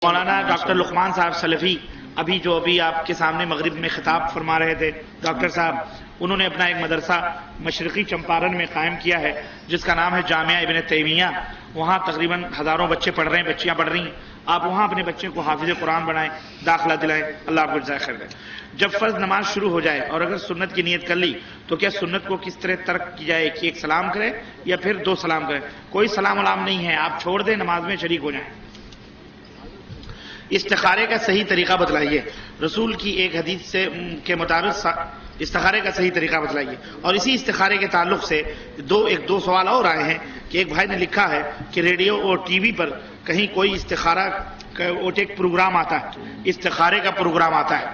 مولانا doctor لقمان صاحب سلفی ابھی آپ کے سامنے مغرب میں خطاب فرما رہے تھے ڈاکٹر صاحب، انہوں نے اپنا ایک مدرسہ مشرقی چمپارن میں قائم کیا ہے جس کا نام ہے جامعہ ابن تیمیہ۔ وہاں تقریباً ہزاروں بچے پڑھ رہے ہیں، بچیاں پڑھ رہی ہیں۔ آپ وہاں اپنے بچے کو حافظ قرآن بنائیں، داخلہ دلائیں، اللہ آپ کو جزائے خیر دے۔ جب فرض نماز شروع ہو جائے اور اگر سنت کی نیت کر لی تو کیا سنت کو کس طرح ترک کی جائے کہ ایک سلام کرے یا پھر دو سلام کرے؟ کوئی سلام علام نہیں ہے، آپ چھوڑ دیں، نماز میں شریک ہو جائیں۔ استخارے کا صحیح طریقہ بتلائیے، رسول کی ایک حدیث سے کے مطابق استخارے کا صحیح طریقہ بتلائیے۔ اور اسی استخارے کے تعلق سے دو سوال اور آئے ہیں کہ ایک بھائی نے لکھا ہے کہ ریڈیو اور ٹی وی پر کہیں کوئی استخارہ کا ایک پروگرام آتا ہے، استخارے کا پروگرام آتا ہے،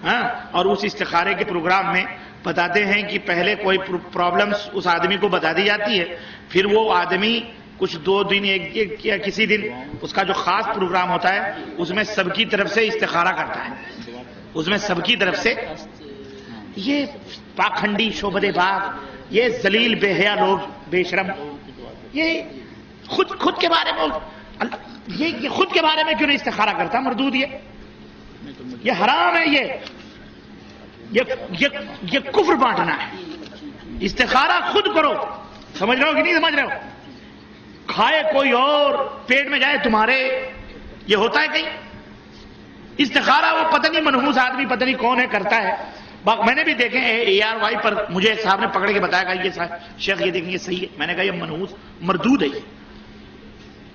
ہاں، اور اس استخارے کے پروگرام میں بتاتے ہیں کہ پہلے کوئی پرابلمس اس آدمی کو بتا دی جاتی ہے، پھر وہ آدمی کچھ دو دن ایک یا کسی دن اس کا جو خاص پروگرام ہوتا ہے اس میں سب کی طرف سے استخارہ کرتا ہے، اس میں سب کی طرف سے۔ یہ پاکھنڈی شعبد باغ، یہ ذلیل بے حیا لوگ، بے شرم، یہ خود کے بارے میں یہ خود کے بارے میں کیوں نہیں استخارہ کرتا؟ مردود، یہ حرام ہے، یہ کفر بانٹنا ہے۔ استخارہ خود کرو، سمجھ رہے ہو کہ نہیں سمجھ رہے ہو؟ کھائے کوئی اور پیٹ میں جائے تمہارے، یہ ہوتا ہے کہیں؟ استخارہ وہ پتہ نہیں منحوس آدمی پتہ نہیں کون ہے کرتا ہے۔ میں نے بھی دیکھے ARY پر، مجھے ایک صاحب نے پکڑ کے بتایا کہ یہ شیخ یہ دیکھیں یہ صحیح ہے، میں نے کہا یہ منحوس مردود ہے۔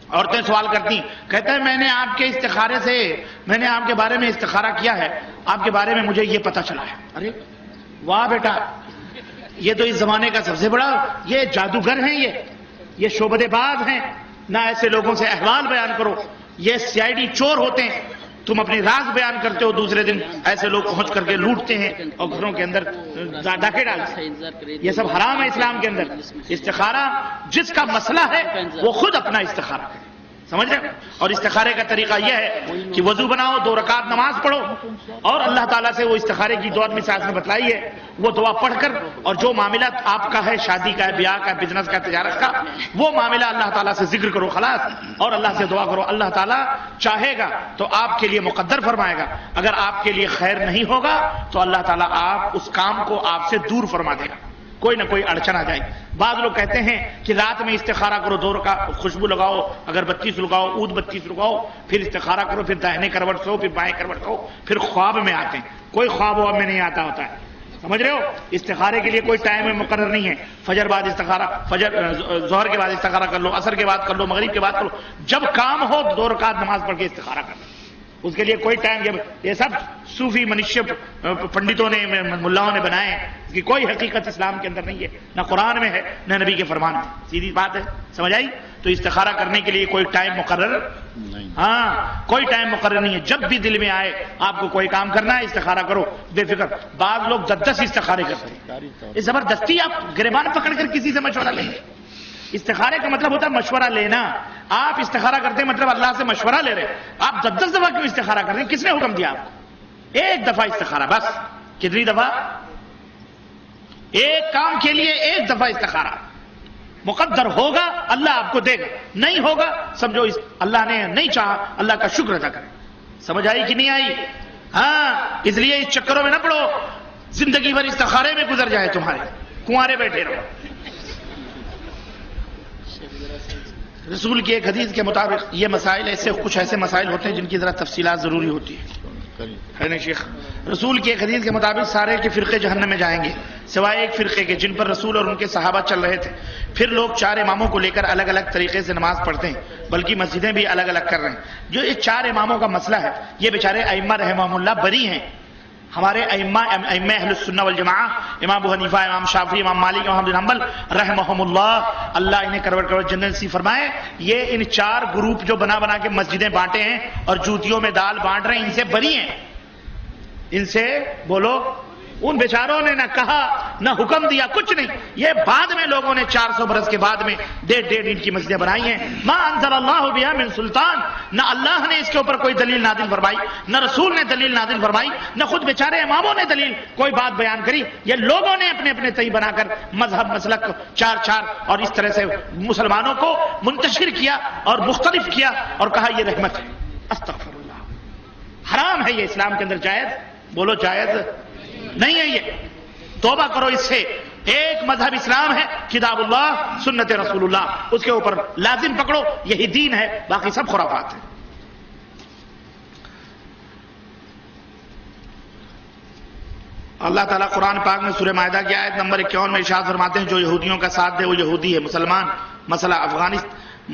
عورتیں سوال کرتی، کہتا ہے میں نے آپ کے استخارے سے، میں نے آپ کے بارے میں استخارہ کیا ہے، آپ کے بارے میں مجھے یہ پتہ چلا ہے۔ ارے واہ بیٹا، یہ تو اس زمانے کا سب سے بڑا یہ جادوگر ہیں، یہ شعبدے باز ہیں۔ نہ ایسے لوگوں سے احوال بیان کرو، یہ CID چور ہوتے ہیں۔ تم اپنے راز بیان کرتے ہو، دوسرے دن ایسے لوگ پہنچ کر کے لوٹتے ہیں اور گھروں کے اندر ڈاکے ڈالتے ہیں۔ یہ سب حرام ہے اسلام کے اندر۔ استخارہ جس کا مسئلہ ہے وہ خود اپنا استخارہ کرے، سمجھ رہے؟ اور استخارے کا طریقہ یہ ہے کہ وضو بناؤ، 2 رکعت نماز پڑھو اور اللہ تعالیٰ سے وہ استخارے کی دعا میں ساتھ میں بتلائی ہے، وہ دعا پڑھ کر، اور جو معاملات آپ کا ہے، شادی کا ہے، بیاہ کا ہے، بزنس کا، تجارت کا، وہ معاملہ اللہ تعالیٰ سے ذکر کرو خلاص، اور اللہ سے دعا کرو۔ اللہ تعالیٰ چاہے گا تو آپ کے لیے مقدر فرمائے گا، اگر آپ کے لیے خیر نہیں ہوگا تو اللہ تعالیٰ آپ اس کام کو آپ سے دور فرما دے گا، کوئی نہ کوئی اڑچن آ جائے۔ بعض لوگ کہتے ہیں کہ رات میں استخارہ کرو، 2 رکعت خوشبو لگاؤ، اگر 32 لگاؤ، عود 32 لگاؤ، پھر استخارہ کرو، پھر داہنے کروٹ سو، پھر بائیں کروٹ سو، پھر خواب میں آتے ہیں۔ کوئی خواب واب میں نہیں آتا ہوتا ہے، سمجھ رہے ہو؟ استخارے کے لیے کوئی ٹائم مقرر نہیں ہے۔ فجر بعد استخارہ، ظہر کے بعد استخارہ کر لو، عصر کے بعد کر لو، مغرب کے بعد کر لو، جب کام ہو 2 رکعت نماز پڑھ کے استخارہ کر لو، اس کے لیے کوئی ٹائم۔ یہ سب صوفی منشیہ پنڈتوں نے، ملاؤں نے بنائے ہیں، اس کی کوئی حقیقت اسلام کے اندر نہیں ہے، نہ قرآن میں ہے نہ نبی کے فرمان میں۔ سیدھی بات ہے، سمجھ آئی؟ تو استخارہ کرنے کے لیے کوئی ٹائم مقرر نہیں، ہاں کوئی ٹائم مقرر نہیں ہے۔ جب بھی دل میں آئے آپ کو کوئی کام کرنا ہے استخارہ کرو بے فکر۔ بعض لوگ 10 استخارے کرتے ہیں، یہ زبردستی آپ گریبان پکڑ کر کسی سے مشورہ لیں گے۔ استخارے کا مطلب ہوتا ہے مشورہ لینا۔ آپ استخارہ کرتے ہیں مطلب اللہ سے مشورہ لے رہے ہیں۔ آپ 10 دفعہ کیوں استخارہ کر رہے ہیں؟ کس نے حکم دیا آپ کو؟ 1 دفعہ استخارہ بس۔ کتنی دفعہ؟ ایک کام کے لیے 1 دفعہ استخارہ۔ مقدر ہوگا اللہ آپ کو دے گا، نہیں ہوگا سمجھو اللہ نے نہیں چاہا، اللہ کا شکر ادا کریں۔ سمجھ آئی کہ نہیں آئی؟ ہاں، اس لیے اس چکروں میں نہ پڑو زندگی بھر استخارے میں گزر جائے تمہارے، کنوارے بیٹھے رہو۔ رسول کی ایک حدیث کے مطابق یہ مسائل کچھ ایسے مسائل ہوتے ہیں جن کی ذرا تفصیلات ضروری ہوتی ہے نا شیخ؟ رسول کی ایک حدیث کے مطابق سارے کے فرقے جہنم میں جائیں گے سوائے ایک فرقے کے جن پر رسول اور ان کے صحابہ چل رہے تھے۔ پھر لوگ 4 اماموں کو لے کر الگ الگ طریقے سے نماز پڑھتے ہیں، بلکہ مسجدیں بھی الگ الگ کر رہے ہیں۔ جو یہ 4 اماموں کا مسئلہ ہے، یہ بیچارے ائمہ رحمہم اللہ بری ہیں۔ ہمارے ائمہ اہل السنہ والجماعہ، امام ابو حنیفہ، امام شافعی، امام مالک، امام بن حنبل رحمہم اللہ، اللہ انہیں کروڑ جنت نصیب فرمائے، یہ ان 4 گروپ جو بنا کے مسجدیں بانٹے ہیں اور جوتیوں میں دال بانٹ رہے ہیں، ان سے بری ہیں۔ ان سے بولو، ان بیچاروں نے نہ کہا نہ حکم دیا، کچھ نہیں۔ یہ بعد میں لوگوں نے 400 برس کے بعد میں 1.5 انچ کی مسجدیں بنائی ہیں۔ ما انزل اللہ بہا من سلطان، نہ اللہ نے اس کے اوپر کوئی دلیل نازل فرمائی، نہ رسول نے دلیل نازل فرمائی، نہ خود بیچارے اماموں نے دلیل کوئی بات بیان کری۔ یہ لوگوں نے اپنے اپنے تئی بنا کر مذہب مسلک 4 اور اس طرح سے مسلمانوں کو منتشر کیا اور مختلف کیا اور کہا یہ رحمت ہے۔ استغفر اللہ۔ حرام ہے یہ اسلام کے اندر جائز؟ بولو جائز نہیں ہے یہ. توبہ کرو اس سے. ایک مذہب اسلام ہے، کتاب اللہ سنت رسول اللہ، اس کے اوپر لازم پکڑو، یہی دین ہے، باقی سب خرافات ہیں. اللہ تعالیٰ قرآن پاک میں سورہ مائدہ کی آیت نمبر 51 میں ارشاد فرماتے ہیں جو یہودیوں کا ساتھ دے وہ یہودی ہے مسلمان. مسئلہ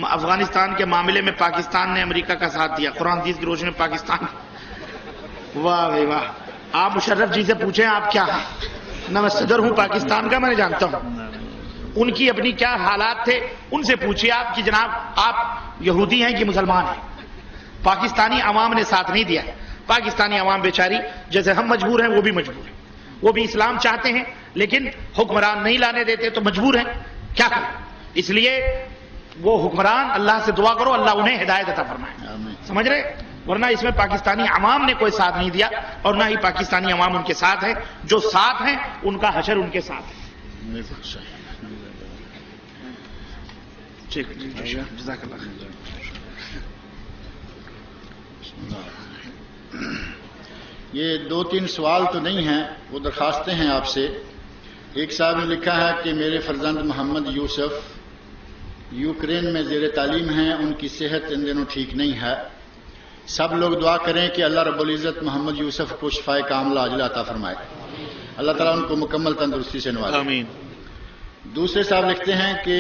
افغانستان کے معاملے میں پاکستان نے امریکہ کا ساتھ دیا. قرآن حدیث کی روشنی میں پاکستان. واہ بھائی واہ. آپ مشرف جی سے پوچھیں آپ کیا ہیں. نہ میں صدر ہوں پاکستان کا، میں نے جانتا ہوں ان کی اپنی کیا حالات تھے. ان سے پوچھیے آپ کہ جناب آپ یہودی ہیں کہ مسلمان ہیں. پاکستانی عوام نے ساتھ نہیں دیا. پاکستانی عوام بیچاری جیسے ہم مجبور ہیں وہ بھی مجبور ہیں. وہ بھی اسلام چاہتے ہیں لیکن حکمران نہیں لانے دیتے تو مجبور ہیں. کیا کریں؟ اس لیے وہ حکمران اللہ سے دعا کرو اللہ انہیں ہدایت عطا فرمائے. سمجھ رہے؟ ورنہ اس میں پاکستانی عوام نے کوئی ساتھ نہیں دیا اور نہ ہی پاکستانی عوام ان کے ساتھ ہے. جو ساتھ ہیں ان کا حشر ان کے ساتھ ہے. جزاک اللہ خیر. یہ 2-3 سوال تو نہیں ہیں، وہ درخواستیں ہیں آپ سے. ایک صاحب نے لکھا ہے کہ میرے فرزند محمد یوسف یوکرین میں زیر تعلیم ہیں، ان کی صحت ان دنوں ٹھیک نہیں ہے. سب لوگ دعا کریں کہ اللہ رب العزت محمد یوسف کو شفائے کاملہ عاجلہ عطا فرمائے. اللہ تعالیٰ ان کو مکمل تندرستی سے نوازے. آمین. دوسرے صاحب لکھتے ہیں کہ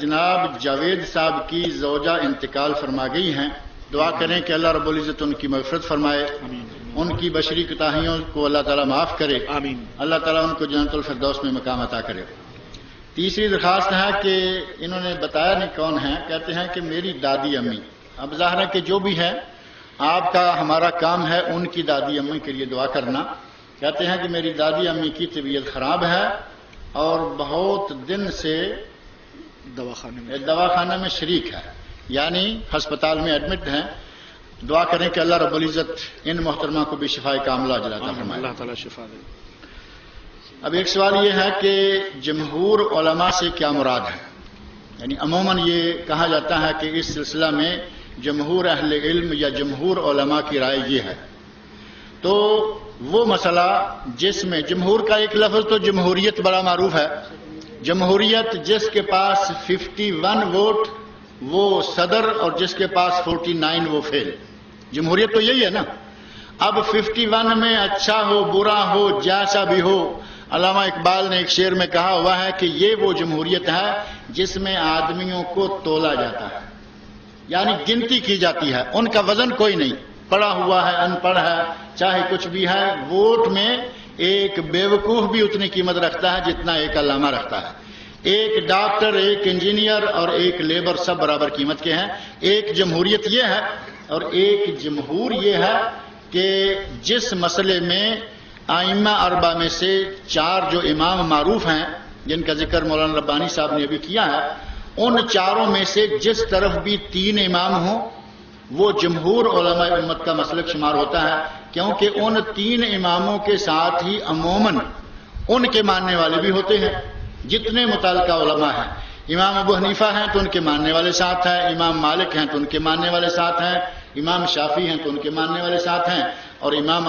جناب جاوید صاحب کی زوجہ انتقال فرما گئی ہیں، دعا کریں کہ اللہ رب العزت ان کی مغفرت فرمائے، ان کی بشری کوتاہیوں کو اللہ تعالیٰ معاف کرے. آمین. اللہ تعالیٰ ان کو جنت الفردوس میں مقام عطا کرے. تیسری درخواست ہے کہ انہوں نے بتایا نہیں کون ہیں، کہتے ہیں کہ میری دادی امی. اب ظاہر ہے کہ جو بھی ہے آپ کا ہمارا کام ہے ان کی دادی امی کے لیے دعا کرنا. کہتے ہیں کہ میری دادی امی کی طبیعت خراب ہے اور بہت دن سے دواخانہ میں شریک ہے، یعنی ہسپتال میں ایڈمٹ ہیں. دعا کریں کہ اللہ رب العزت ان محترمہ کو بھی شفائے کاملہ عاجلہ عطا فرمائے. اللہ تعالیٰ شفا دے. اب ایک سوال یہ ہے کہ جمہور علماء سے کیا مراد ہے؟ یعنی عموماً یہ کہا جاتا ہے کہ اس سلسلہ میں جمہور اہل علم یا جمہور علماء کی رائے یہ ہے. تو وہ مسئلہ جس میں جمہور کا ایک لفظ تو جمہوریت بڑا معروف ہے. جمہوریت جس کے پاس 51 ووٹ وہ صدر اور جس کے پاس 49 وہ فیل. جمہوریت تو یہی ہے نا. اب 51 میں اچھا ہو برا ہو جیسا بھی ہو، علامہ اقبال نے ایک شعر میں کہا ہوا ہے کہ یہ وہ جمہوریت ہے جس میں آدمیوں کو تولا جاتا ہے، یعنی گنتی کی جاتی ہے، ان کا وزن کوئی نہیں. پڑھا ہوا ہے ان پڑھ ہے چاہے کچھ بھی ہے، ووٹ میں ایک بیوقوف بھی اتنی قیمت رکھتا ہے جتنا ایک علامہ رکھتا ہے. ایک ڈاکٹر ایک انجینئر اور ایک لیبر سب برابر قیمت کے ہیں. ایک جمہوریت یہ ہے اور ایک جمہور یہ ہے کہ جس مسئلے میں ائمہ اربعہ میں سے 4 جو امام معروف ہیں جن کا ذکر مولانا ربانی صاحب نے ابھی کیا ہے، ان 4 میں سے جس طرف بھی 3 امام ہوں وہ جمہور علماء امت کا مسلک شمار ہوتا ہے، کیونکہ ان 3 اماموں کے ساتھ ہی عموماً ان کے ماننے والے بھی ہوتے ہیں جتنے متعلقہ علماء ہیں. امام ابو حنیفہ ہیں تو ان کے ماننے والے ساتھ ہیں، امام مالک ہیں تو ان کے ماننے والے ساتھ ہیں، امام شافعی ہیں تو ان کے ماننے والے ساتھ ہیں، اور امام